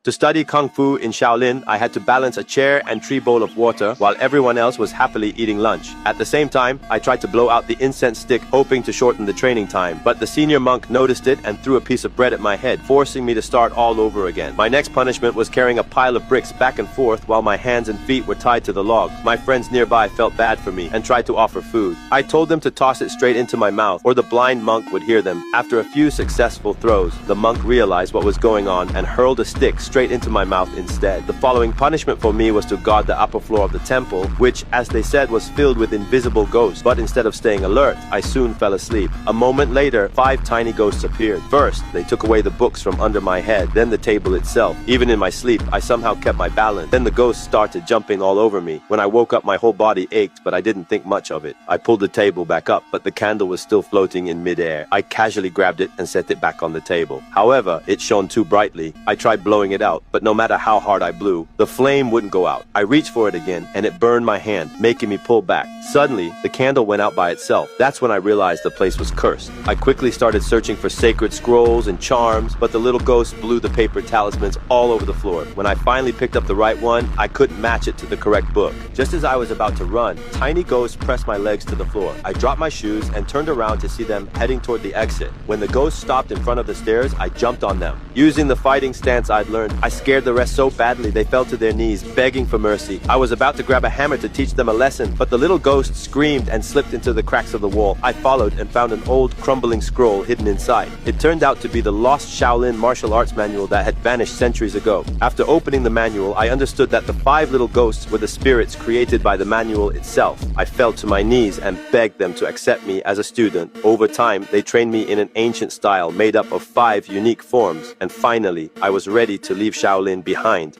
To study Kung Fu in Shaolin, I had to balance a chair and 3 bowls of water while everyone else was happily eating lunch. At the same time, I tried to blow out the incense stick, hoping to shorten the training time, but the senior monk noticed it and threw a piece of bread at my head, forcing me to start all over again. My next punishment was carrying a pile of bricks back and forth while my hands and feet were tied to the log. My friends nearby felt bad for me and tried to offer food. I told them to toss it straight into my mouth or the blind monk would hear them. After a few successful throws, the monk realized what was going on and hurled a stick straight into my mouth instead. The following punishment for me was to guard the upper floor of the temple, which, as they said, was filled with invisible ghosts. But instead of staying alert, I soon fell asleep. A moment later, 5 tiny ghosts appeared. First, they took away the books from under my head, then the table itself. Even in my sleep, I somehow kept my balance. Then the ghosts started jumping all over me. When I woke up, my whole body ached, but I didn't think much of it. I pulled the table back up, but the candle was still floating in midair. I casually grabbed it and set it back on the table. However, it shone too brightly. I tried blowing it out, but no matter how hard I blew, the flame wouldn't go out. I reached for it again, and it burned my hand, making me pull back. Suddenly, the candle went out by itself. That's when I realized the place was cursed. I quickly started searching for sacred scrolls and charms, but the little ghost blew the paper talismans all over the floor. When I finally picked up the right one, I couldn't match it to the correct book. Just as I was about to run, tiny ghosts pressed my legs to the floor. I dropped my shoes and turned around to see them heading toward the exit. When the ghosts stopped in front of the stairs, I jumped on them. Using the fighting stance I'd learned, I scared the rest so badly they fell to their knees, begging for mercy. I was about to grab a hammer to teach them a lesson, but the little ghost screamed and slipped into the cracks of the wall. I followed and found an old crumbling scroll hidden inside. It turned out to be the lost Shaolin martial arts manual that had vanished centuries ago. After opening the manual, I understood that the 5 little ghosts were the spirits created by the manual itself. I fell to my knees and begged them to accept me as a student. Over time, they trained me in an ancient style made up of 5 unique forms, and finally, I was ready to leave Shaolin behind.